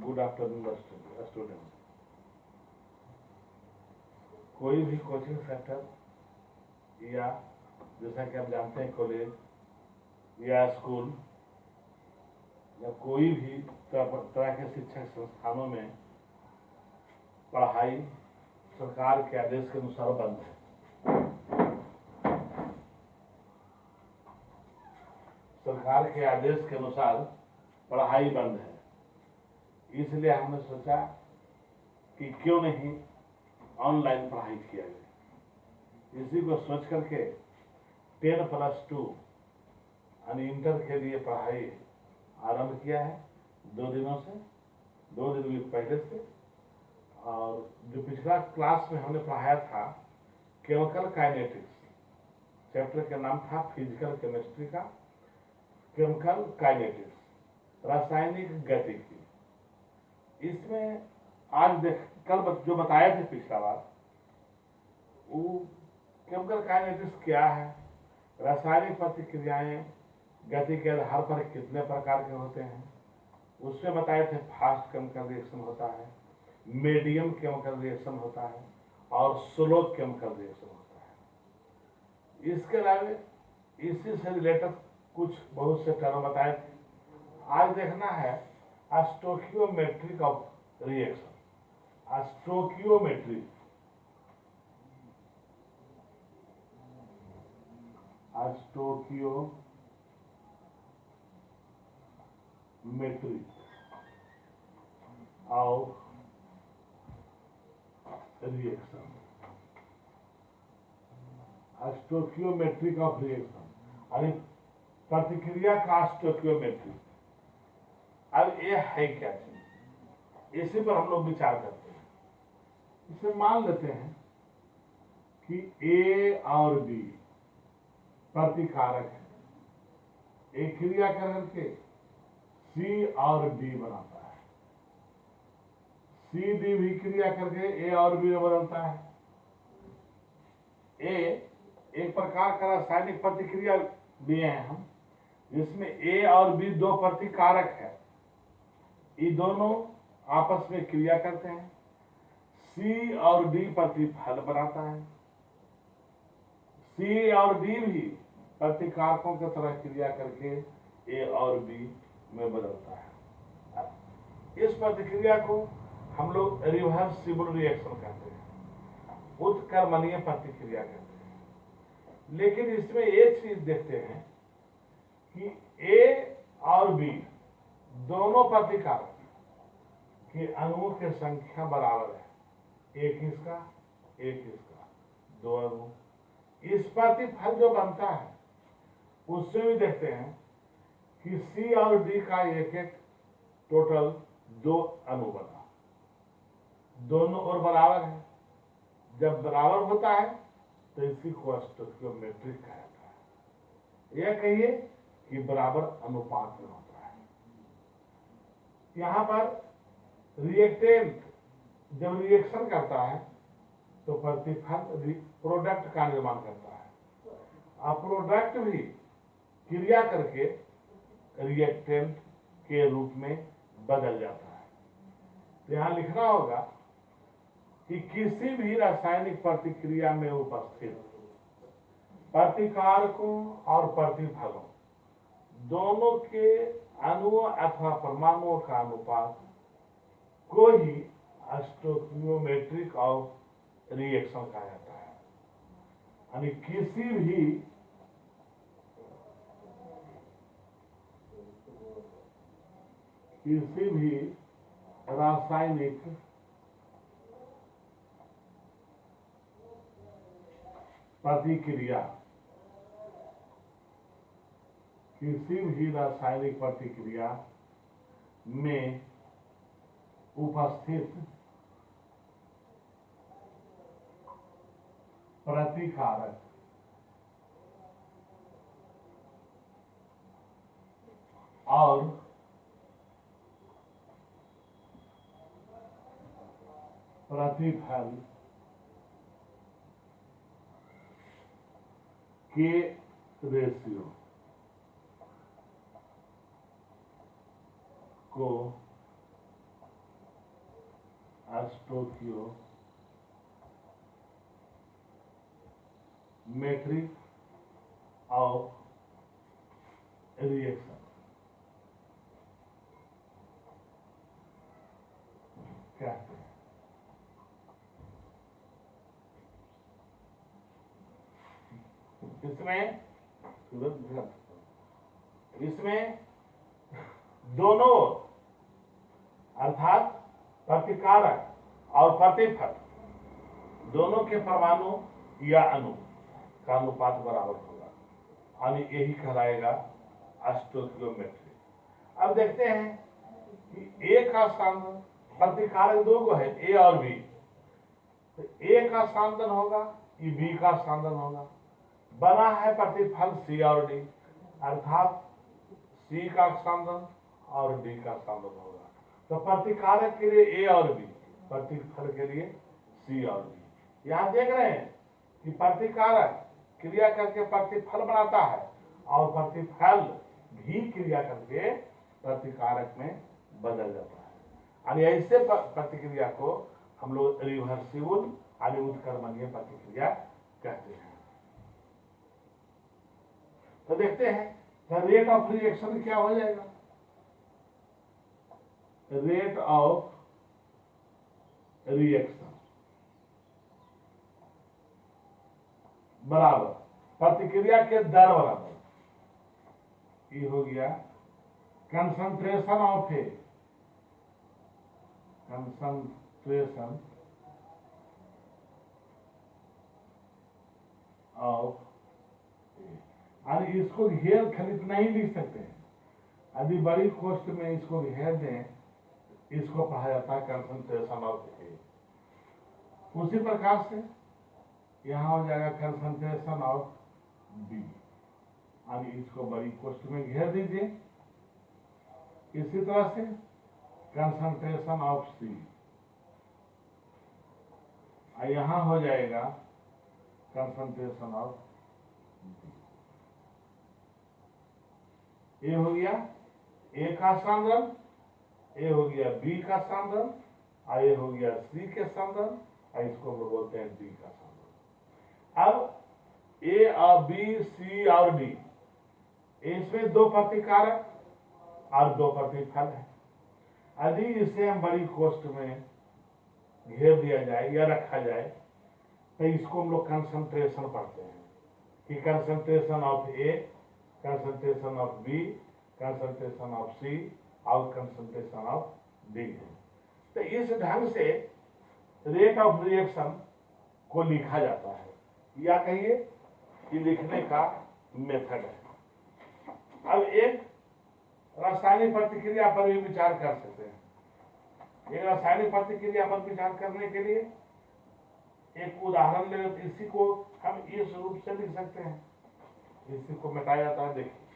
Good afternoon student. कोई भी coaching centre या जैसा कि आप जानते हैं कॉलेज या स्कूल या कोई भी तरह के शिक्षण संस्थानों में पढ़ाई सरकार के आदेश के अनुसार बंद है। सरकार के आदेश के अनुसार पढ़ाई बंद है, इसलिए हमने सोचा कि क्यों नहीं ऑनलाइन पढ़ाई किया जाए। इसी को सोच करके 10+2 यानी इंटर के लिए पढ़ाई आरंभ किया है 2 दिनों से, 2 दिन भी पहले से। और जो पिछला क्लास में हमने पढ़ाया था केमिकल काइनेटिक्स, चैप्टर का नाम था फिजिकल केमिस्ट्री का केमिकल काइनेटिक्स, रासायनिक गतिकी। इसमें आज कल जो बताए थे पिछला बार, वो केमिकल काइनेटिक्स क्या है, रासायनिक प्रतिक्रियाएं गति के आधार पर कितने प्रकार के होते हैं, उसमें बताए थे फास्ट केमिकल रिएक्शन होता है, मीडियम केमिकल रिएक्शन होता है और स्लो केमिकल रिएक्शन होता है। इसके अलावा इसी से रिलेटेड कुछ बहुत से टर्म बताए थे। आज देखना है stoichiometric of reaction, stoichiometry, stoichiometry of reaction, stoichiometric of reaction यानी प्रतिक्रिया का स्टोकियोमेट्री। अब ये है क्या चीज, इसी पर हम लोग विचार करते हैं। इसे मान लेते हैं कि ए और बी प्रतिकारक है, एक क्रिया करके सी और डी बनाता है, सी डी भी क्रिया करके ए और बी में बदलता है। ए एक प्रकार का रासायनिक प्रतिक्रिया दिए हैं हम, जिसमें ए और बी 2 प्रतिकारक है, ये दोनों आपस में क्रिया करते हैं। सी और डी प्रतिफल बनाता है, सी और डी भी प्रतिकारकों की तरह क्रिया करके ए और बी में बदलता है। इस प्रतिक्रिया को हम लोग रिवर्सिबल रिएक्शन कहते हैं, उत्क्रमणीय प्रतिक्रिया कहते हैं। लेकिन इसमें एक चीज देखते हैं कि ए और बी दोनों प्रतिकारक के अणुओं की संख्या बराबर है, एक इसका एक इसका, 2 अणु। इस प्रतिफल जो बनता है उससे भी देखते हैं कि सी और डी का एक एक टोटल 2 अणु बना, दोनों और बराबर है। जब बराबर होता है तो इसी को स्टोकियोमेट्रिक कहा जाता है। यह कहिए कि बराबर अनुपात में होता है। यहां पर रिएक्टेंट जब रिएक्शन करता है तो प्रतिफल प्रोडक्ट का निर्माण करता है, और प्रोडक्ट भी क्रिया करके रिएक्टेंट के रूप में बदल जाता है। तो यहां लिखना होगा कि किसी भी रासायनिक प्रतिक्रिया में उपस्थित प्रतिकारकों और प्रतिफलों दोनों के अणुओं अथवा परमाणुओं का अनुपात को ही स्टोकियोमेट्रिक ऑफ रिएक्शन कहा जाता है। यानी किसी भी रासायनिक प्रतिक्रिया, किसी भी रासायनिक प्रतिक्रिया में उपस्थित प्रतिकारक और प्रतिफल के रेशियो को स्टोकियोमेट्री ऑफ रिएक्शन कहते हैं। इसमें दोनों अर्थात प्रतिकारक और प्रतिफल दोनों के परमाणु या अणु का अनुपात बराबर होगा, यानी यही कहलाएगा स्टोकियोमेट्री। अब देखते हैं कि ए का सांद्रण, प्रतिकारक दो गो है ए और बी, तो ए का सांद्रण होगा, ये बी का सांद्रण होगा। बना है प्रतिफल सी और डी, अर्थात सी का सांद्रण और डी का सांद्रण होगा। तो प्रतिकारक के लिए ए और बी, प्रतिफल के लिए सी और डी। यहां देख रहे हैं कि प्रतिकारक क्रिया करके प्रतिफल बनाता है और प्रतिफल भी क्रिया करके प्रतिकारक में बदल जाता है। यानी ऐसे प्रतिक्रिया को हम लोग रिवर्सिबल यानी उत्क्रमणीय प्रतिक्रिया कहते हैं। तो देखते हैं रेट ऑफ रिएक्शन क्या हो जाएगा। रेट ऑफ रिएक्शन बराबर प्रतिक्रिया के दर बराबर, ये हो गया concentration of A, concentration of, यानी इसको घेर खरीद नहीं लिख सकते हैं। यदि बड़ी कोष्ठ में इसको घेर दें, इसको पढ़ा जाता है कंसंट्रेशन ऑफ ए। उसी प्रकार से यहां हो जाएगा कंसंट्रेशन ऑफ बी, यानी इसको बड़ी कोष्ठ में घेर दीजिए। इसी तरह से कंसंट्रेशन ऑफ सी, यहां हो जाएगा कंसंट्रेशन ऑफ बी। ए हो गया ए का सांद्रण, ए हो गया बी का सांद्रण, और ये हो गया सी के सांद्रण, और इसको हम बोलते हैं डी का सांद्रण। अब ए और बी, सी और डी, इसमें दो प्रतिकारक और दो प्रतिफल है। यदि इसे हम बड़ी कोष्ठ में घेर दिया जाए या रखा जाए, तो इसको हम लोग कंसंट्रेशन पढ़ते हैं कि concentration of A, concentration of B, concentration of C और कंसंट्रेशन ऑफ डी है। तो इस ढंग से रेट ऑफ रिएक्शन को लिखा जाता है, या कहिए कि लिखने का मेथड है। अब एक रासायनिक प्रतिक्रिया पर भी विचार कर सकते हैं। एक रासायनिक प्रतिक्रिया पर विचार करने के लिए एक उदाहरण ले, तो इसी को हम इस रूप से लिख सकते हैं। इसी को मिटाया जाता है, देखिए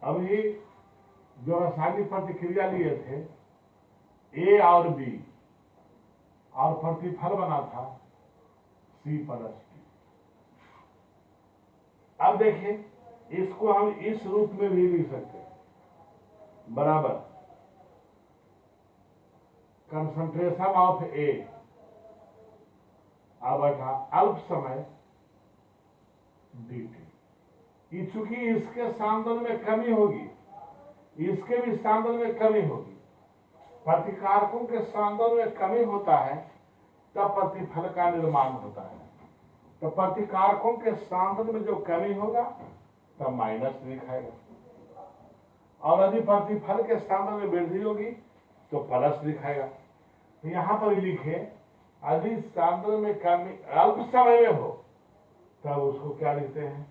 अभी जो रासायनिक प्रतिक्रिया लिए थे ए और बी, और प्रतिफल बना था सी प्लस डी। अब देखिए इसको हम इस रूप में भी लिख सकते हैं, बराबर कंसंट्रेशन ऑफ ए बटा अल्प समय डी टी। चूंकि इसके सांद्रण में कमी होगी, इसके भी सांद्रण में कमी होगी, प्रतिकारकों के सांद्रण में कमी होता है तब प्रतिफल का निर्माण होता है। तो प्रतिकारकों के सांद्रण में जो कमी होगा तब माइनस दिखाएगा, और यदि प्रतिफल के सांद्रण में वृद्धि होगी तो प्लस दिखाएगा। तो यहां पर लिखे यदि सांद्रण में कमी अल्प समय में हो तब उसको क्या लिखते हैं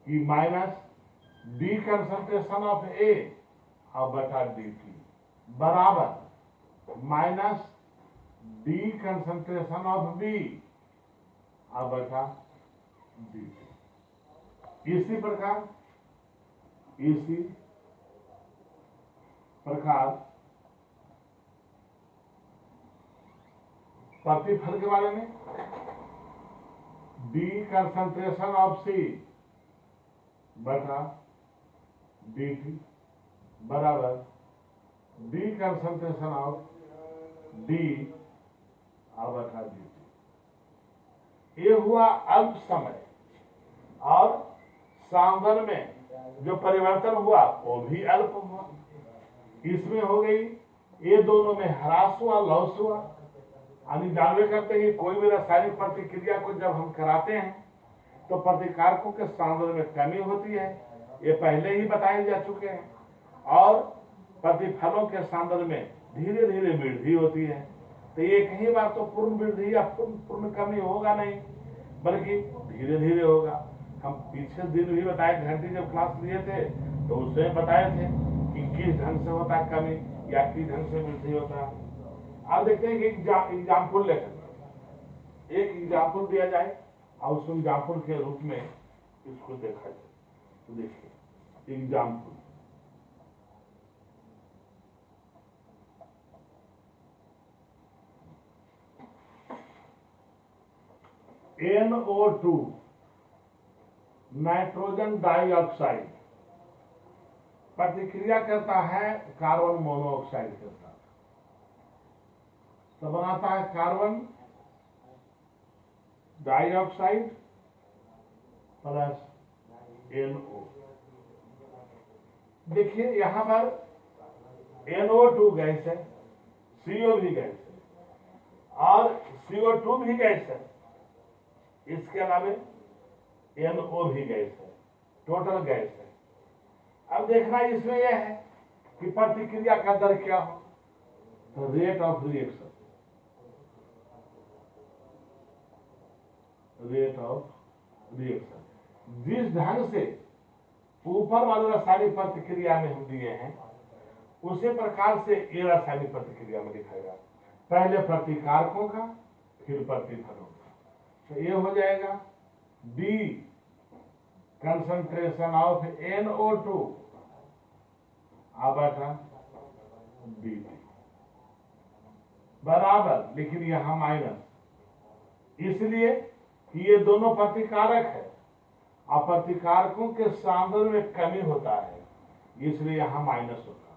कि minus D concentration of A और बटा डी टी। बराबर minus D concentration of B अब बटा डी। इसी प्रकार प्रतिफल के बारे में डी कंसंट्रेशन ऑफ सी बटा डी टी बराबर डी कंसंट्रेशन ऑफ डी बटा डी टी। ये हुआ अल्प समय, और सांद्रण में जो परिवर्तन हुआ वो भी अल्प हुआ। इसमें हो गई, ये दोनों में ह्रास हुआ, लॉस हुआ। यानी जानवे करते हैं कोई भी रासायनिक प्रतिक्रिया को जब हम कराते हैं तो प्रतिकारकों के सांद्रण में कमी होती है, ये पहले ही बताए जा चुके हैं। और प्रतिफलों के सांद्रण में धीरे धीरे वृद्धि होती है। तो ये कहीं बार तो पूर्ण वृद्धि या पूर्ण कमी होगा नहीं, बल्कि धीरे धीरे होगा। हम पीछे दिन भी बताए, घंटे जब क्लास लिए थे तो उसमें बताए थे कि किस ढंग से होता है कमी या किस ढंग से वृद्धि होता है। अब देखते हैं कि एग्जाम्पल लेकर एक एग्जाम्पल दिया जाए और उस एग्जाम्पल के रूप में इसको देखा जाए। तो देखिए एग्जाम्पल, NO2 नाइट्रोजन डाइऑक्साइड प्रतिक्रिया करता है कार्बन मोनोऑक्साइड के साथ, तो बनाता है कार्बन डाइऑक्साइड प्लस NO। देखिए यहां पर NO2 गैस है, CO भी गैस है और CO2 भी गैस है, इसके अलावा NO भी गैस है, टोटल गैस है। अब देखना इसमें यह है कि प्रतिक्रिया का दर क्या हो, तो रेट ऑफ रिएक्शन, जिस ढंग से ऊपर वाले रासायनिक प्रतिक्रिया में हम दिए हैं उसी प्रकार से ये रासायनिक प्रतिक्रिया में दिखाएगा, पहले प्रतिकारकों का फिर प्रतिफलों का। तो ये हो जाएगा डी कंसंट्रेशन ऑफ NO2 बटा डी बराबर, लेकिन यहां माइनस, इसलिए कि ये दोनों प्रतिकारक है और प्रतिकारकों के सांद्रण में कमी होता है, इसलिए यहां माइनस होगा।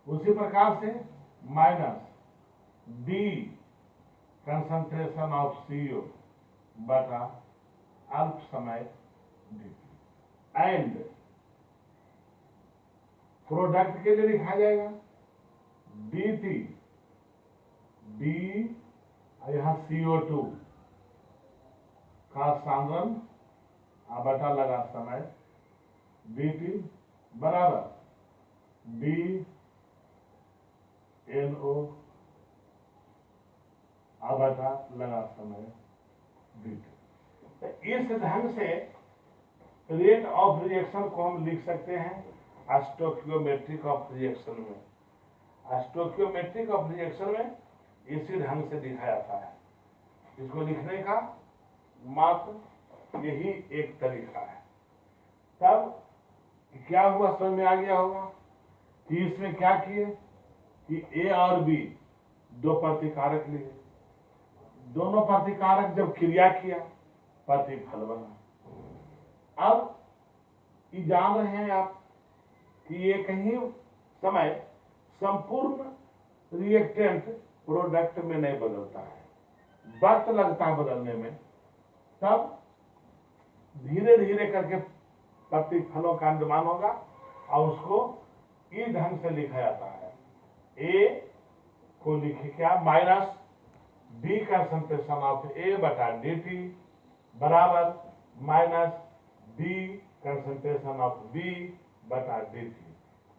उसी प्रकार से minus D concentration of CO बटा अल्प समय डी एंड प्रोडक्ट के लिए लिखा जाएगा dt डी, यहां CO2 का सांद्रण बटा लगा समय dt बराबर डी NO बटा लगा समय dt। इस ढंग से रेट ऑफ रिएक्शन को हम लिख सकते हैं स्टोइकियोमेट्रिक ऑफ रिएक्शन में। स्टोइकियोमेट्रिक ऑफ रिएक्शन में इसी ढंग से लिखा जाता है। इसको लिखने का मात्र यही एक तरीका है। तब क्या हुआ समझ में आ गया होगा कि इसमें क्या किए कि A और B दो प्रतिकारक लिए, दोनों प्रतिकारक जब क्रिया किया प्रतिफल बना। अब ये जान रहे हैं आप कि ये कहीं समय संपूर्ण रिएक्टेंट प्रोडक्ट में नहीं बदलता है, वक्त लगता है बदलने में। तब धीरे धीरे करके प्रतिफलों का निर्माण होगा और उसको इस ढंग से लिखा जाता है। ए को लिखे क्या, minus D concentration of A बटा dt बराबर minus D concentration of B बटा dt।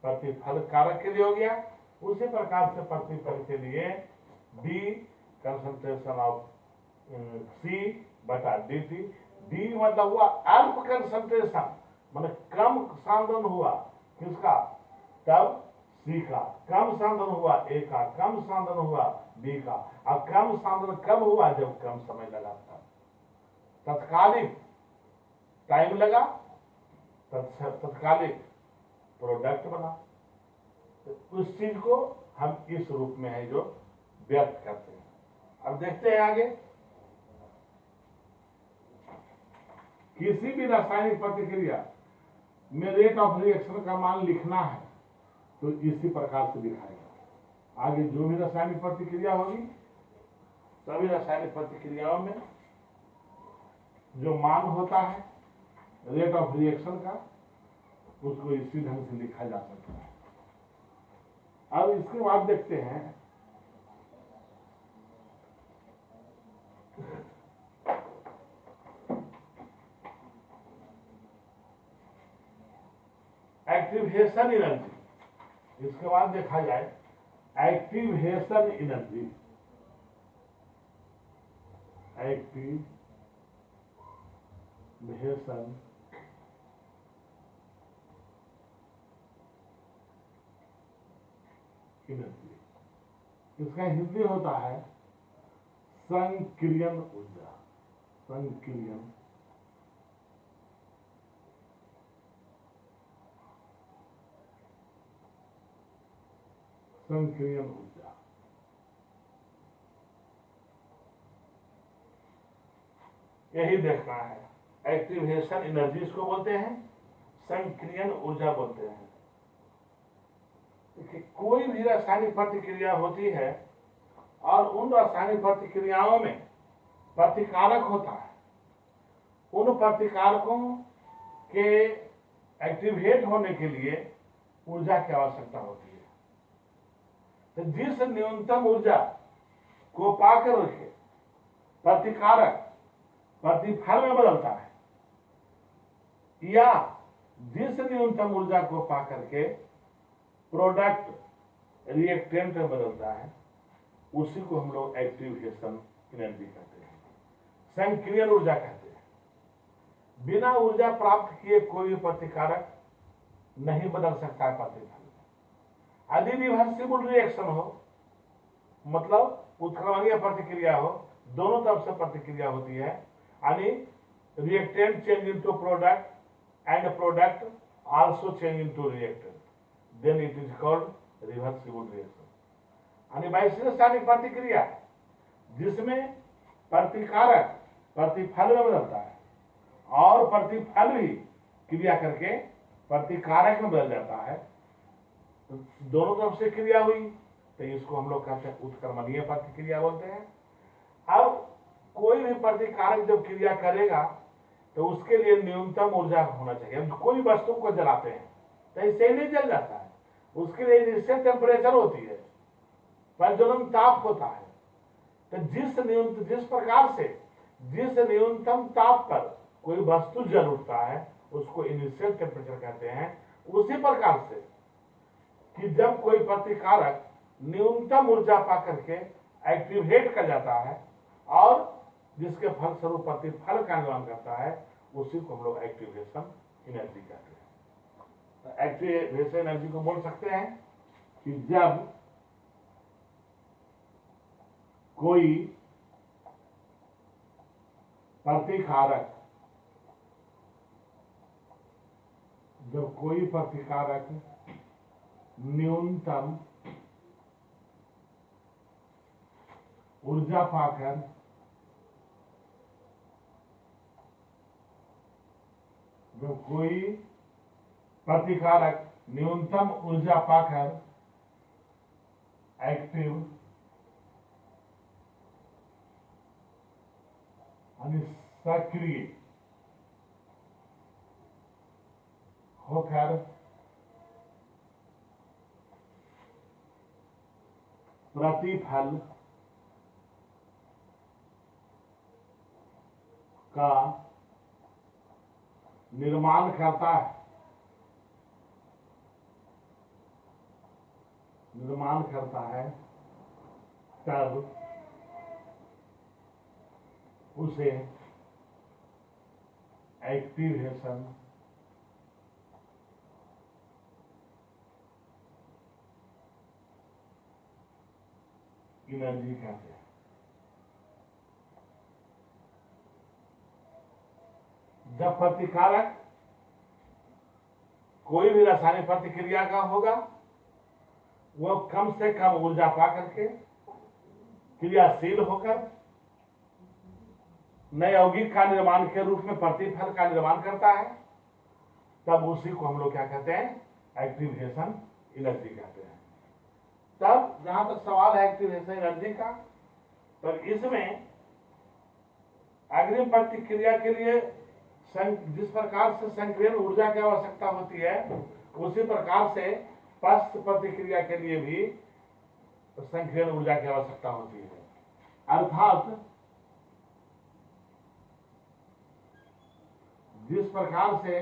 प्रतिफल कारक के लिए हो गया, उसी प्रकार से प्रतिफल के लिए डी कंसंट्रेशन ऑफ C बटा dt। डी मतलब हुआ अल्प कंसंट्रेशन, मतलब कम सांद्रण हुआ किसका, तब सी का, कम सांद्रण हुआ ए का, कम सांद्रण हुआ बी का। अब कम सांद्रण कब हुआ? जब कम समय लगा था, तत्कालिक टाइम लगा, तत्कालिक प्रोडक्ट बना। तो उस चीज को हम इस रूप में है जो व्यक्त करते हैं। अब देखते हैं आगे, किसी भी रासायनिक प्रतिक्रिया में रेट ऑफ रिएक्शन का मान लिखना है तो इसी प्रकार से दिखाएगा। आगे जो भी रासायनिक प्रतिक्रिया होगी, सभी रासायनिक प्रतिक्रियाओं में जो मान होता है रेट ऑफ रिएक्शन का, उसको इसी ढंग से लिखा जा सकता है। अब इसके बाद देखते हैं एक्टिवेशन एनर्जी। इसके बाद देखा जाए एक्टिवेशन एनर्जी। एक्टिवेशन एनर्जी, इसका हिंदी होता है संक्रियन ऊर्जा। संक्रियन संक्रियन ऊर्जा। यही देखना है, एक्टिवेशन एनर्जी इसको बोलते हैं, संक्रियन ऊर्जा बोलते हैं। कोई भी रासायनिक प्रतिक्रिया होती है और उन रासायनिक प्रतिक्रियाओं में प्रतिकारक होता है, उन प्रतिकारकों के एक्टिवेट होने के लिए ऊर्जा की आवश्यकता होती है। तो जिस न्यूनतम ऊर्जा को पाकर के प्रतिकारक प्रतिफल में बदलता है, या जिस न्यूनतम ऊर्जा को पाकर के प्रोडक्ट रिएक्टेंट में बदलता है, उसी को हम लोग एक्टिवेशन एनर्जी कहते हैं, संक्रियन ऊर्जा कहते हैं। बिना ऊर्जा प्राप्त किए कोई प्रतिकारक नहीं बदल सकता है प्रतिफल। यदि रिवर्सिबल रिएक्शन हो, मतलब उत्क्रमणीय प्रतिक्रिया हो, दोनों तरफ से प्रतिक्रिया होती है, यानी reactant change into product and product also change into reactant, then it is called reversible reaction. यानी वैसी रासायनिक प्रतिक्रिया जिसमें प्रतिकारक प्रतिफल में बदलता है और प्रतिफल भी क्रिया करके प्रतिकारक में बदल जाता है, तो दोनों तरफ से क्रिया हुई, तो इसको हम लोग कहते हैं उत्क्रमणीय प्रतिक्रिया बोलते हैं। अब कोई भी प्रतिकारक जब क्रिया करेगा तो उसके लिए न्यूनतम ऊर्जा होना चाहिए। कोई वस्तु को जलाते हैं तो इससे ही नहीं जल जाता है, उसके लिए निश्चित टेम्परेचर होती है, प्रज्वलन ताप होता है। तो जिस प्रकार से जिस न्यूनतम ताप पर कोई वस्तु जल उठता है उसको इनिशियल टेम्परेचर कहते हैं। उसी प्रकार से कि जब कोई प्रतिकारक न्यूनतम ऊर्जा पाकर के एक्टिवेट कर जाता है और जिसके फलस्वरूप प्रतिफल का निर्माण करता है, उसी को हम लोग एक्टिवेशन एनर्जी कहते हैं। तो एक्टिवेशन एनर्जी को बोल सकते हैं कि जब कोई प्रतिकारक न्यूनतम ऊर्जा पाकर एक्टिव यानी सक्रिय होकर प्रतिफल का निर्माण करता है, तब उसे एक्टिवेशन एनर्जी कहते हैं। जब प्रतिकारक कोई भी रासायनिक प्रतिक्रिया का होगा, वो कम से कम ऊर्जा पा करके क्रियाशील होकर नए यौगिक का निर्माण के रूप में प्रतिफल का निर्माण करता है, तब उसी को हम लोग क्या कहते हैं, एक्टिवेशन एनर्जी कहते हैं। तब जहां तक सवाल है एक्टिवेशन एनर्जी का, तो इसमें अग्रिम प्रतिक्रिया के लिए जिस प्रकार से संकीर्ण ऊर्जा की आवश्यकता होती है, उसी प्रकार से पश्च प्रतिक्रिया के लिए भी संकीर्ण ऊर्जा की आवश्यकता होती है। अर्थात जिस प्रकार से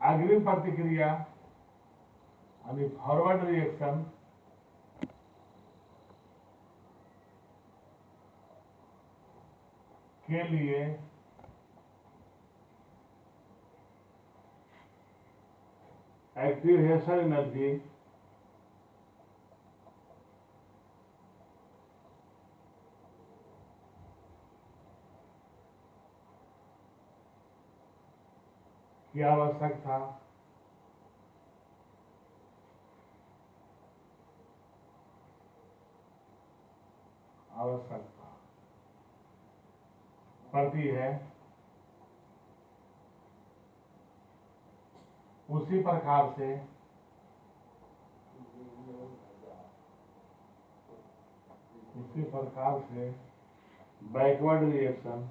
अग्रिम प्रतिक्रिया यानी फॉरवर्ड रिएक्शन के लिए एक्टिवेशन एनर्जी की आवश्यकता पड़ती है, उसी प्रकार से बैकवर्ड रिएक्शन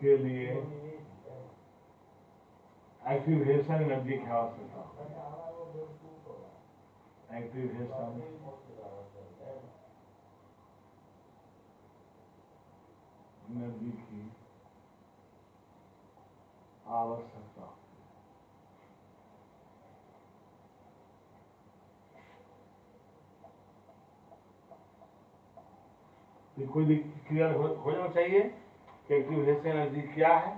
के लिए एक्टिवेशन एनर्जी की आवश्यकता, एक्टिवेशन एनर्जी की आवश्यकता। कोई क्लियर हो जाना चाहिए कि एक्टिवेशन एनर्जी क्या है।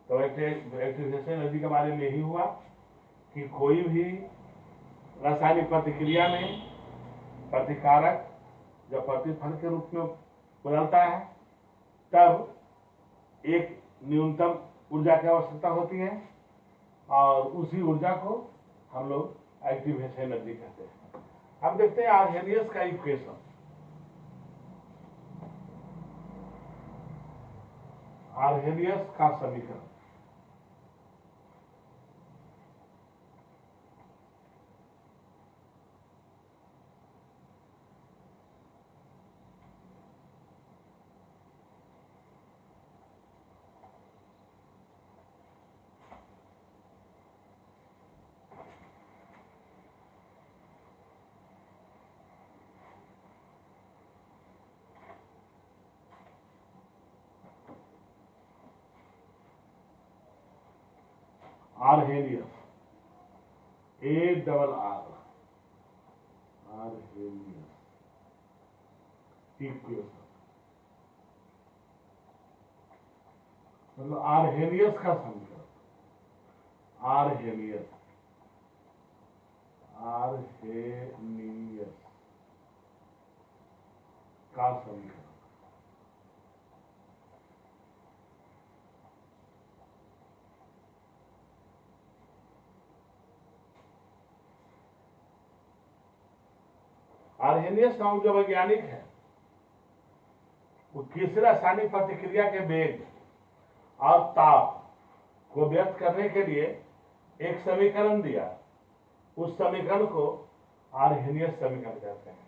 तो एक्टिवेशन एनर्जी के बारे में यही हुआ कि कोई भी रासायनिक प्रतिक्रिया में प्रतिकारक जब प्रतिफल के रूप में बदलता है, तब एक न्यूनतम ऊर्जा की आवश्यकता होती है, और उसी ऊर्जा को हम लोग एक्टिवेशन एनर्जी कहते हैं। अब देखते हैं आर्हेनियस का इक्वेशन। आर्हेनियस का समीकरण आर्हेनियस ARR आर्हेनियस इक्वेशन, मतलब आर्हेनियस का समीकरण, आर्हेनियस का समीकरण। आर्हेनियस नाम जो वैज्ञानिक है, वो किसी रासायनिक प्रतिक्रिया के वेग और ताप को व्यक्त करने के लिए एक समीकरण दिया। उस समीकरण को आर्हेनियस समीकरण कहते हैं।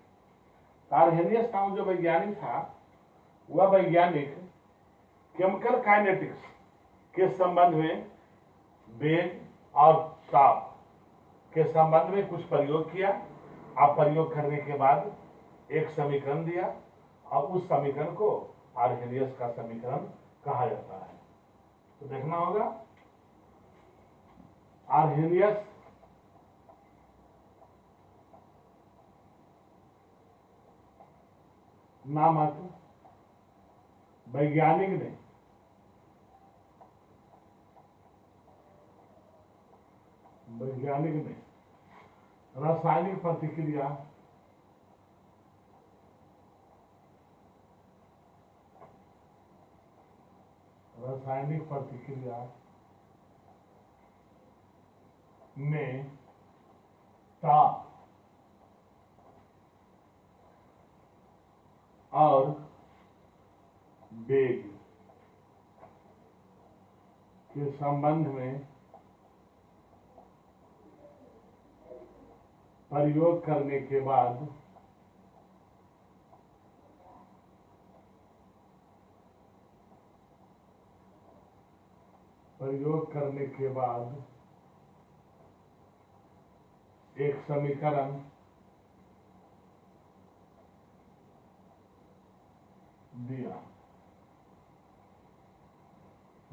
आर्हेनियस नाम जो वैज्ञानिक था, वह वैज्ञानिक केमिकल काइनेटिक्स के संबंध में वेग और ताप के संबंध में कुछ प्रयोग किया। आप प्रयोग करने के बाद एक समीकरण दिया, और उस समीकरण को आर्हेनियस का समीकरण कहा जाता है। तो देखना होगा आर्हेनियस नामात्र वैज्ञानिक ने रासायनिक प्रतिक्रिया में ताप और वेग के संबंध में प्रयोग करने के बाद एक समीकरण दिया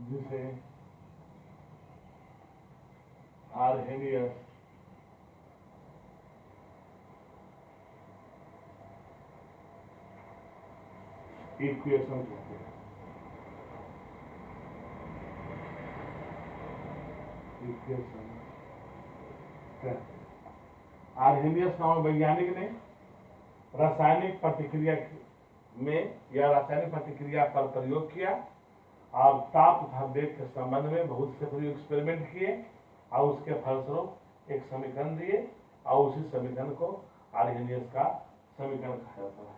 जिसे आर्हेनियस इक्वेशन कहते हैं। आर्हेनियस नामक वैज्ञानिक ने रासायनिक प्रतिक्रिया में या रासायनिक प्रतिक्रिया पर प्रयोग किया और ताप तथा वेग के संबंध में बहुत से प्रयोग एक्सपेरिमेंट किए और उसके फलस्वरूप एक समीकरण दिए और उसी समीकरण को आर्हेनियस का समीकरण कहा जाता है।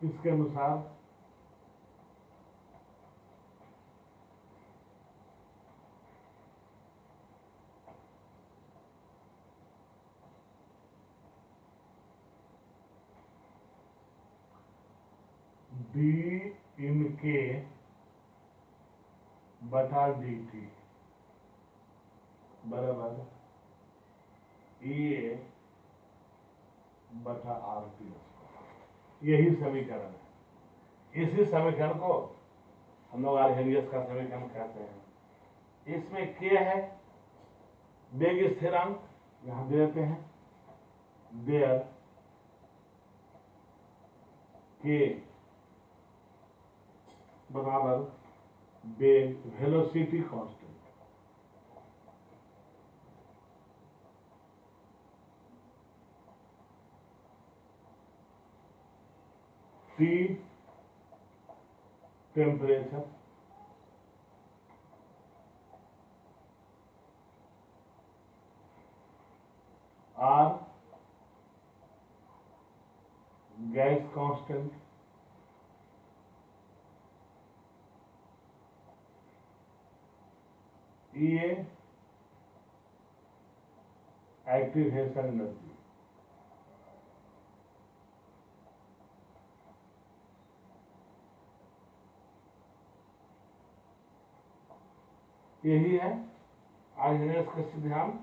इसके अनुसार डी इनके बटा डी टी बराबर ए बटा आर टी, यही समीकरण है। इसी समीकरण को हम लोग आर्हेनियस का समीकरण कहते हैं। इसमें के है वेग स्थिरांक, यहां दे देते हैं देयर के बराबर वेग velocity constant, T temperature, R gas constant, ये एक्टिवेशन एनर्जी। यही है आर्हेनियस का सिद्धांत।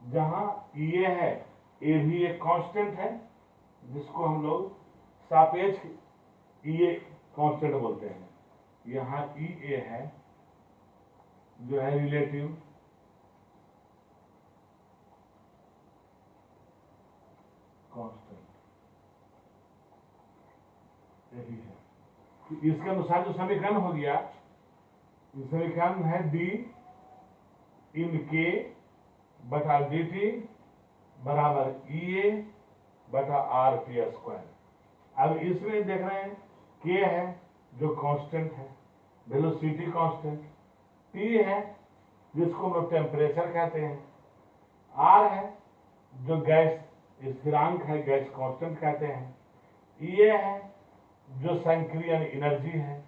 जहां ये है, ये भी एक कांस्टेंट है जिसको हम लोग सापेक्ष ये कांस्टेंट बोलते हैं। यहाँ ई ए है जो है रिलेटिव कांस्टेंट, यही है। इसके अनुसार जो समीकरण हो गया, समीकरण है डी इन के बटा डी टी बराबर ई ए बटा आर टी स्क्वायर। अब इसमें देख रहे हैं के है जो कांस्टेंट है, वेलोसिटी कांस्टेंट, टी है जिसको हम लोग टेम्परेचर कहते हैं, आर है जो गैस स्थिरांक है, गैस कांस्टेंट कहते हैं, ये है जो संक्रियन एनर्जी है,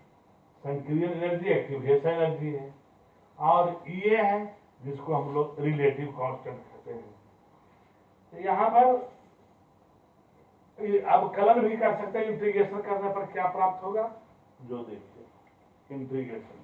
संक्रियन एनर्जी एक्टिवेशन एनर्जी है, और ये है जिसको हम लोग रिलेटिव कांस्टेंट कहते हैं। तो यहाँ पर अब कलन भी कर सकते हैं। इंटीग्रेशन करने पर क्या प्राप्त होगा, जो देखिए इंटीग्रेशन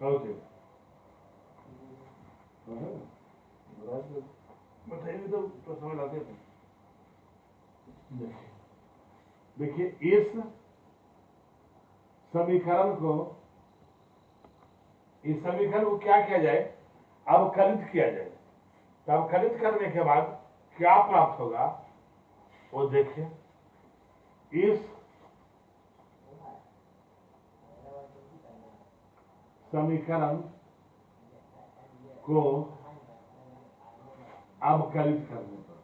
ओके बताइए तो समझ आते थे। देखिए इस समीकरण को क्या किया जाए, अवकलित किया जाए। तो अवकलित करने के बाद क्या प्राप्त होगा वो देखिए। इस समीकरण को अवकलित करने पर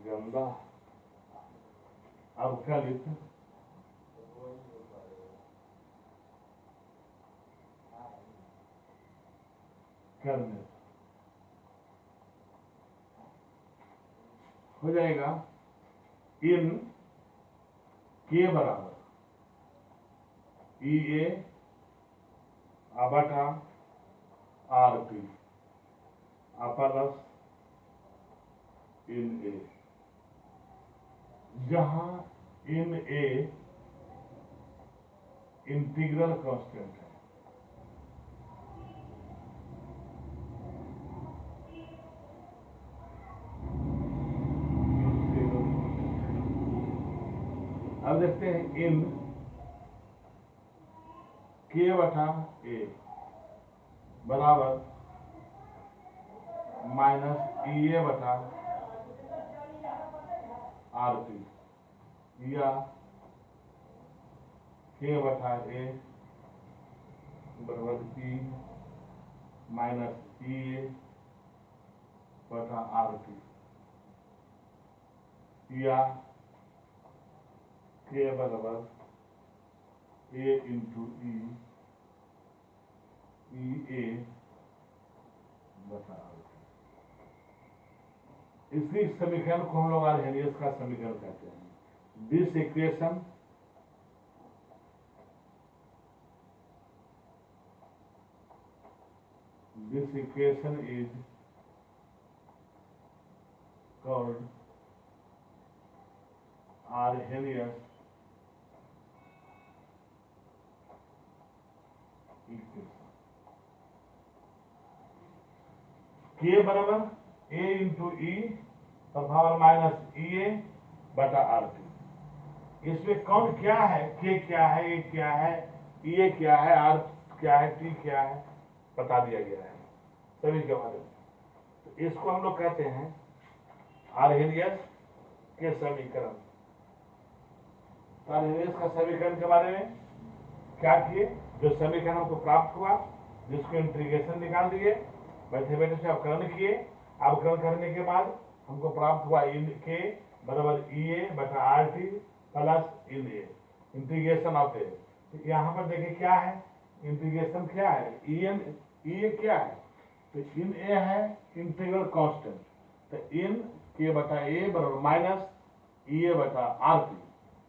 गंदा अवकलित करने हो जाएगा इन के बराबर ई ए बटा आर पी प्लस इन ए, जहां इन ए इंटीग्रल कांस्टेंट है। अब देखते हैं इन के बटा ए बराबर माइनस ई ए बटा आर पी या के बटा ए बराबर पी माइनस ई ए बटा आर पी या के बराबर ए इंटू ई ए बता। इसी समीकरण को हम लोग आर्हेनियस का समीकरण कहते हैं। This equation is called Arrhenius equation. के बराबर ए into E power minus E A बटा आर टी। इसमें कौन क्या है, के क्या है, ए क्या है, ई ए क्या है, आर क्या है, टी क्या है बता दिया गया है सभी के बारे में। तो इसको हम लोग कहते हैं आर्हेनियस के समीकरण। आर्हेनियस का समीकरण के बारे में क्या किए, जो समीकरण हमको प्राप्त हुआ जिसको इंटीग्रेशन निकाल दिए, बैठे बैठे से अवकलन किए। अवकलन करने के बाद हमको प्राप्त हुआ इन के बराबर ई ए बटा R T plus in A, integration of A. तो यहाँ पर देखिए क्या है, इंटीग्रेशन क्या है, ई ए क्या है, तो इन ए है इंटीग्रल कांस्टेंट। तो इन के बटा ए बराबर माइनस ई ए बटा आर टी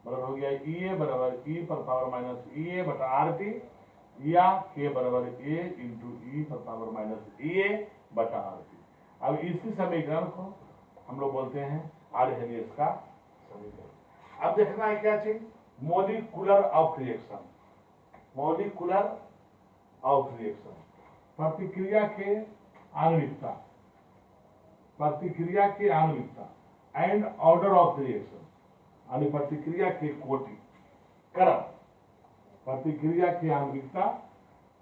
बराबर हो गया ई ए बराबर ई पर पावर माइनस ई ए बटा आर टी या के बराबर ए इंटू ई पर पावर माइनस ई ए बटा आर टी। अब इसी समीकरण को हम लोग बोलते हैं आर्हेनियस का समीकरण। अब देखना है क्या चीज, molecular of reaction. Molecular of reaction प्रतिक्रिया के आणविकता, प्रतिक्रिया की आणविकता एंड ऑर्डर ऑफ रिएक्शन, यानी प्रतिक्रिया के कोटि क्रम, प्रतिक्रिया की आणविकता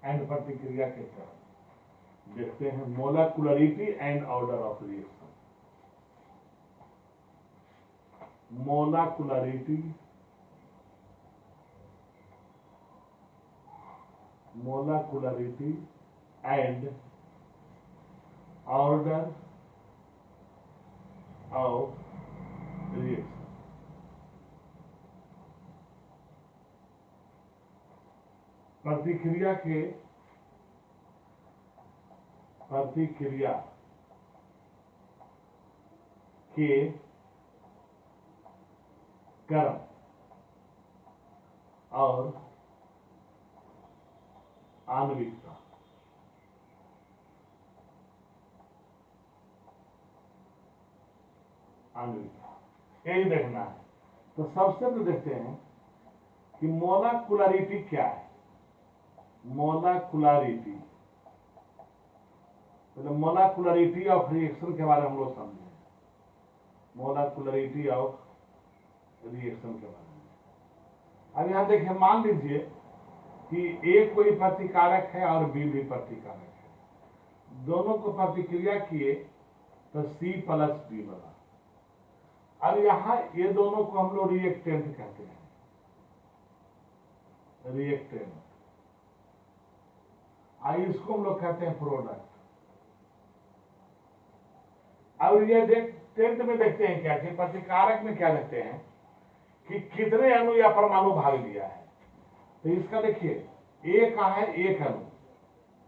एंड प्रतिक्रिया के क्रम। देखते हैं molecularity and order of reaction. Molecularity and order of reaction. प्रतिक्रिया के क्रम और आणविकता। आणविकता यही देखना है। तो सबसे पहले देखते हैं कि मोलाकुलरिटी क्या है। मोलाकुलरिटी, पहले मोलाकुलरिटी ऑफ रिएक्शन के बारे में हम लोग समझे। मोलाकुलरिटी ऑफ रिएक्शन के बारे में अब यहां देखिए, मान लीजिए कि ए कोई प्रतिकारक है और बी भी प्रतिकारक है, दोनों को प्रतिक्रिया किए तो C प्लस B बना। अब यहां ये दोनों को हम लोग रिएक्टेंट कहते हैं, रिएक्टेंट। इसको हम लोग कहते हैं प्रोडक्ट। अब ये रिएक्टेंट में देखते हैं क्या कि प्रतिकारक में क्या देखते हैं कि कितने अणु या परमाणु भाग लिया है। तो इसका देखिए, ए का है एक अणु,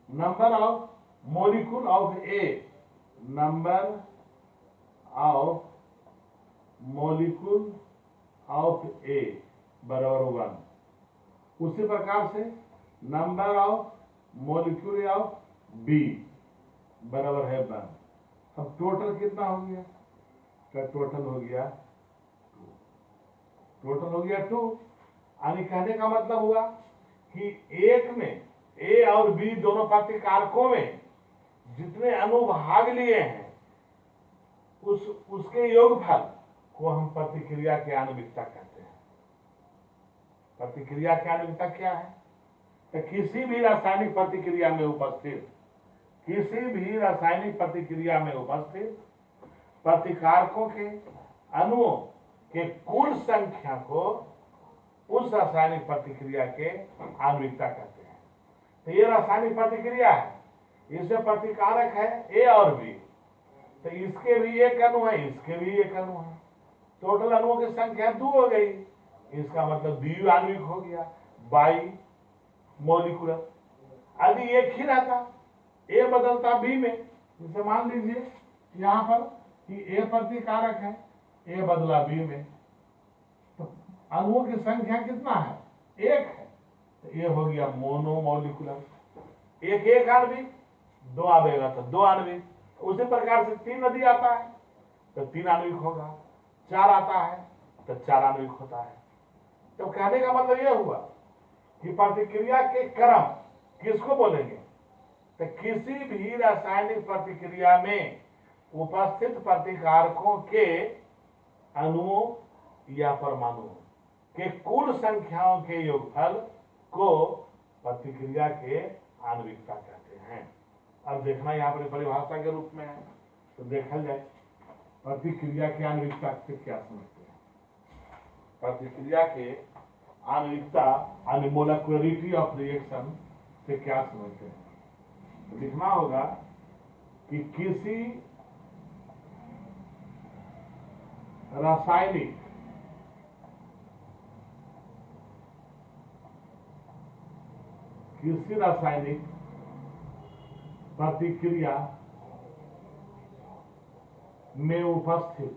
number of molecule of A, number of molecule of A बराबर 1। उसी प्रकार से number of molecule of B बराबर है 1। अब टोटल कितना हो गया? का टोटल हो गया 2। टोटल हो गया 2। यानी कहने का मतलब हुआ कि एक में ए और बी दोनों प्रतिकारकों में जितने अणु भाग लिए हैं उसके योगफल को हम प्रतिक्रिया की आणविकता कहते हैं। प्रतिक्रिया की आणविकता क्या है? तो किसी भी रासायनिक प्रतिक्रिया में उपस्थित प्रतिकारकों के अणुओं के कुल संख्या को उस रासायनिक प्रतिक्रिया के आणविकता कहते हैं। तो ये रासायनिक प्रतिक्रिया है, इसमें प्रतिकारक है ए और बी, तो इसके भी एक अणु है, इसके भी एक अणु है। टोटल अणुओं की संख्या 2 हो गई। इसका मतलब बी आणविक हो गया, बाई मॉलिक्यूलर। यदि एक ही रहता, ए बदलता बी में, जैसे मान लीजिए यहां पर कि ए प्रतिकारक है, ए बदला बी में, तो अणुओं की संख्या कितना है? 1 है। तो ये हो गया मोनोमोलिकुलर। एक आणविक, 2 आवेगा तो 2 आणविक। उसी प्रकार से 3 यदि आता है तो 3 आणविक होगा, 4 आता है तो 4 आणविक होता है। तो कहने का मतलब यह हुआ कि प्रतिक्रिया के क्रम किसको बोलेंगे? तो किसी भी रासायनिक प्रतिक्रिया में उपस्थित प्रतिकारकों के अणुओं या परमाणुओं के कुल संख्याओं के योगफल को प्रतिक्रिया के आणविकता कहते हैं। अब देखना यहाँ पर परिभाषा के रूप में है, तो देखा जाए प्रतिक्रिया के आणविकता से क्या समझते हैं। प्रतिक्रिया के आणविकता यानी मोलेकुलरिटी ऑफ रिएक्शन से क्या समझते हैं? तो लिखना होगा कि किसी रासायनिक प्रतिक्रिया में उपस्थित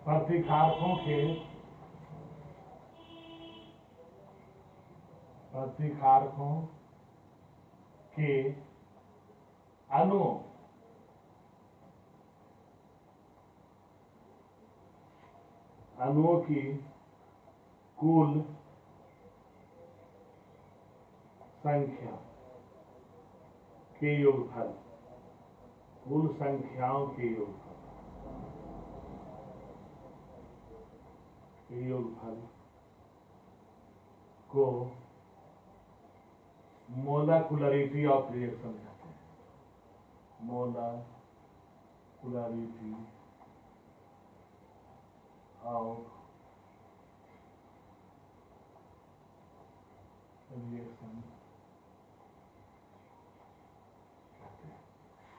प्रतिकारकों के अणुओं की कुल संख्या के योगफल, कुल संख्याओं के योगफल को मोलेकुलरिटी ऑफ रिएक्शन कहते हैं। Molecularity of reaction.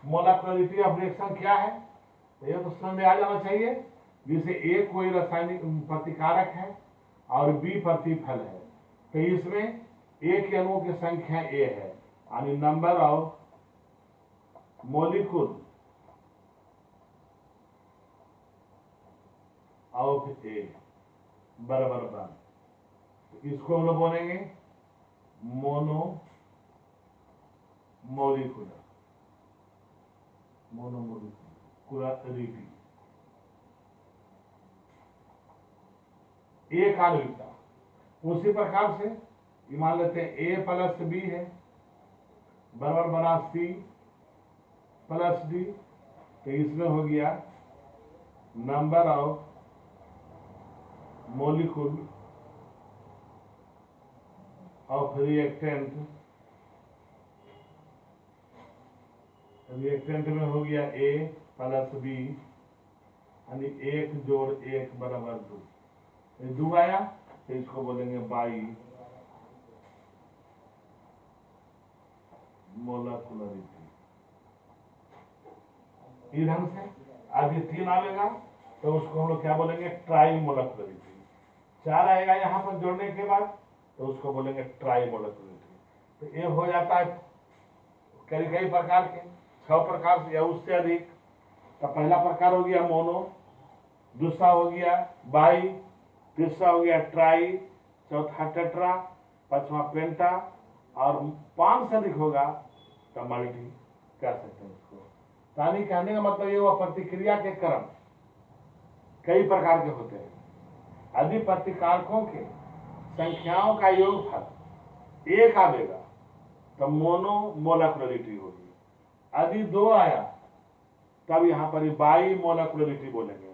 Molecularity of reaction क्या है? ये तो समझ में आ जाना चाहिए। जैसे ए कोई रासायनिक प्रतिकारक है और बी प्रतिफल है, तो इसमें ए के अणुओं की संख्या ए है, यानी number of molecule of A बराबर 1। इसको हम लोग बोलेंगे मोनो मोनोमोलिकुलरिटी, एक आणविकता। उसी प्रकार से ये मान लेते हैं ए प्लस बी है बराबर बना सी प्लस डी, तो इसमें हो गया number of molecule of reactant में हो गया ए प्लस बी, यानी 1 जोड़ 1 बराबर 2, ये 2 आया, तो इसको बोलेंगे बाई मोलकुलरिटी। इस ढंग से आगे 3 आएगा तो उसको हम लोग क्या बोलेंगे ट्राई मोलकुलरिटी। 4 आएगा यहाँ पर जोड़ने के बाद तो उसको बोलेंगे ट्राई मोलकुलरिटी। तो ये हो जाता है कई प्रकार के 6 प्रकार से या उससे अधिक। तो पहला प्रकार हो गया मोनो, दूसरा हो गया बाई, तीसरा हो गया ट्राई, चौथा टेट्रा, पांचवा पेंटा, और 5 से अधिक होगा तो मल्टी कह सकते हैं इसको। यानी कहने का मतलब ये हुआ प्रतिक्रिया के क्रम कई प्रकार के होते हैं। यदि प्रतिकारकों के संख्याओं का योगफल 1 आवेगा तो मोनो मोलकुलरिटी होगी। यदि 2 आया तब यहां पर बाई मोलकुलरिटी बोलेंगे,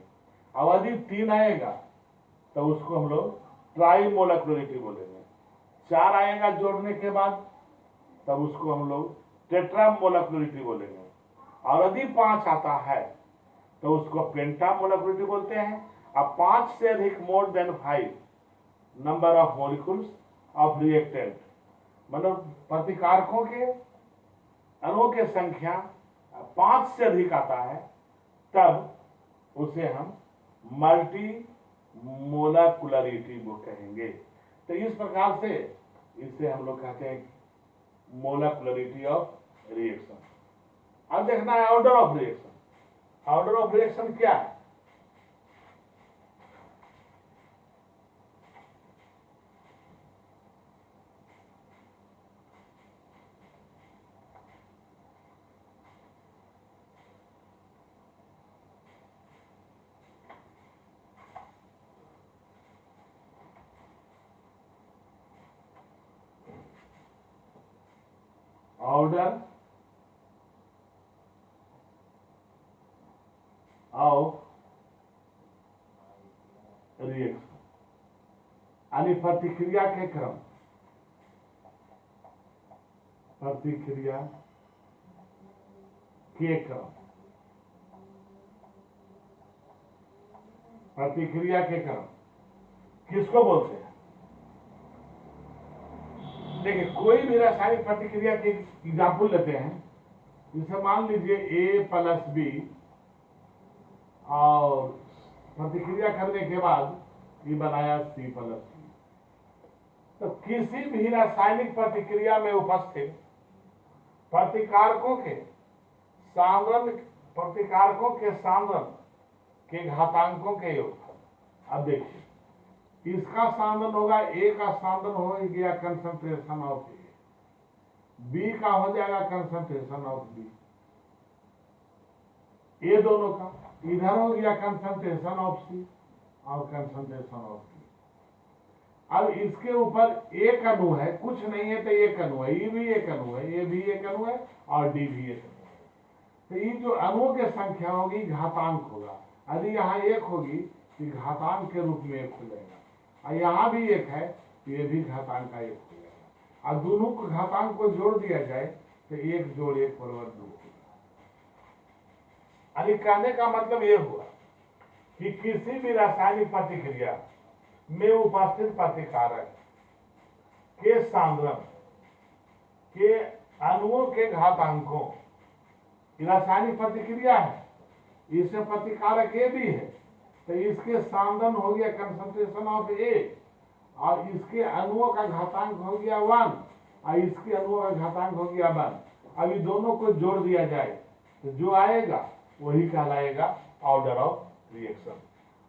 और यदि 3 आएगा तो उसको हम लोग ट्राई मोलकुलरिटी बोलेंगे। 4 आएगा जोड़ने के बाद तब उसको हम लोग टेट्रा मोलकुलरिटी बोलेंगे, और यदि 5 आता है तो उसको पेंटा मोलकुलरिटी बोलते हैं। अब 5 से अधिक more than 5 number of molecules of reactant, मतलब प्रतिकारकों के अणुओं की संख्या 5 से अधिक आता है तब उसे हम मल्टी मोलकुलरिटी वो कहेंगे। तो इस प्रकार से इसे हम लोग कहते हैं मोलकुलरिटी ऑफ रिएक्शन। अब देखना है order of reaction. Order of reaction क्या है? ऑर्डर ऑफ रिएक्शन यानी प्रतिक्रिया के क्रम, प्रतिक्रिया के क्रम, प्रतिक्रिया के क्रम किसको बोलते हैं? देखिए कोई भी रासायनिक प्रतिक्रिया के एग्जाम्पल लेते हैं, जैसे मान लीजिए ए प्लस बी, और प्रतिक्रिया करने के बाद ये बनाया सी प्लस सी। तो किसी भी रासायनिक प्रतिक्रिया में उपस्थित प्रतिकारकों के सांद्रण के घातांकों के योगफल। अब देखिए इसका सांद्रण होगा, ए का सांद्रण हो गया कंसंट्रेशन ऑफ ए, बी का हो जाएगा कंसंट्रेशन ऑफ बी, ये दोनों का इधर हो गया कंसंट्रेशन ऑफ सी और कंसंट्रेशन ऑफ डी। अब इसके ऊपर एक अणु है, कुछ नहीं है तो एक अणु है, ये भी एक अणु है, ये भी एक अणु है और डी भी एक अणु है। तो ये जो अणुओं की संख्या होगी घातांक होगा। यदि यहाँ 1 होगी तो घातांक के रूप में 1 हो जाएगा, और यहाँ भी 1 है तो ये भी घातांक का 1 हो जाएगा, और दोनों को घातांक को जोड़ दिया जाए तो 1 जोड़ 1 बराबर 2 होगा। यानी कहने का मतलब ये हुआ कि किसी भी रासायनिक प्रतिक्रिया में उपस्थित प्रतिकारक के सांद्रण के अणुओं के घातांकों, रासायनिक प्रतिक्रिया है, इसमें प्रतिकारक ए भी है, तो इसके सांद्रण हो गया कंसंट्रेशन ऑफ ए, और इसके अणुओं का घातांक हो गया 1, और इसके अणुओं का घातांक हो गया 1। अभी दोनों को जोड़ दिया जाए तो जो आएगा वही कहलाएगा order of reaction.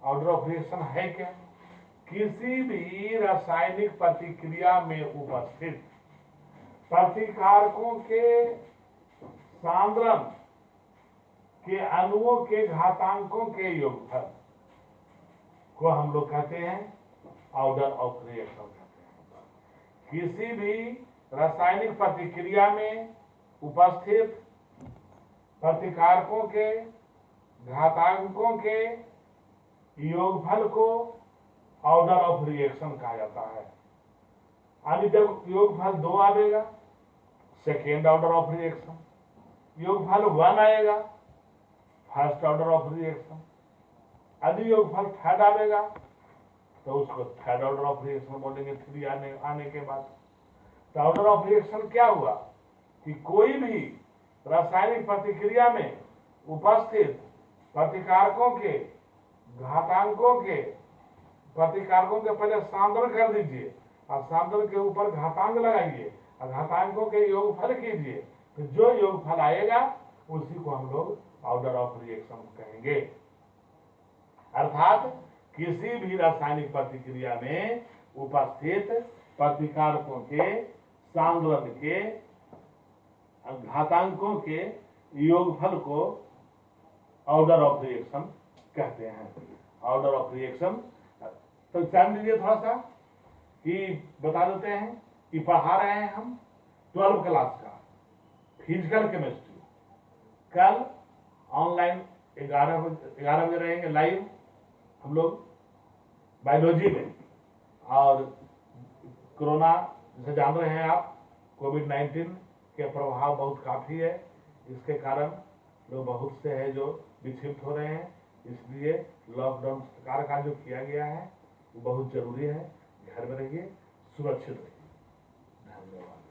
Order of reaction है क्या? किसी भी रासायनिक प्रतिक्रिया में उपस्थित प्रतिकारकों के सांद्रण के अणुओं के घातांकों के योगफल को हम लोग कहते हैं ऑर्डर ऑफ रिएक्शन कहते हैं। किसी भी रासायनिक प्रतिक्रिया में उपस्थित प्रतिकारकों के घातांकों के योगफल को ऑर्डर ऑफ रिएक्शन कहा जाता है। यानी जब योगफल 2 आएगा सेकेंड ऑर्डर ऑफ रिएक्शन, योगफल 1 आएगा फर्स्ट ऑर्डर ऑफ रिएक्शन, यदि योगफल 3 आएगा तो उसको थर्ड ऑर्डर ऑफ रिएक्शन बोलेंगे 3 आने के बाद। तो ऑर्डर ऑफ रिएक्शन क्या हुआ कि कोई भी रासायनिक प्रतिक्रिया में उपस्थित प्रतिकारकों के घातांकों के प्रतिकारकों के पहले सांद्रण कर दीजिए और सांद्रण के ऊपर घातांक लगाइए और घातांकों के योगफल कीजिए, तो जो योगफल आएगा उसी को हम लोग ऑर्डर ऑफ रिएक्शन कहेंगे। अर्थात किसी भी रासायनिक प्रतिक्रिया में उपस्थित प्रतिकारकों के सांद्रण के घातांकों के योगफल को ऑर्डर ऑफ रिएक्शन कहते हैं। ऑर्डर ऑफ रिएक्शन तो जान लीजिए थोड़ा सा कि बता देते हैं कि पढ़ा रहे हैं हम 12 क्लास का फिजिकल केमिस्ट्री। कल ऑनलाइन 11 बजे रहेंगे लाइव हम लोग बायोलॉजी में। और कोरोना जैसे जान रहे हैं आप कोविड-19 के प्रभाव बहुत काफ़ी है, इसके कारण लोग बहुत से है जो विक्षिप्त हो रहे हैं, इसलिए लॉकडाउन सरकार का जो किया गया है वो बहुत जरूरी है। घर में रहिए, सुरक्षित रहिए। धन्यवाद।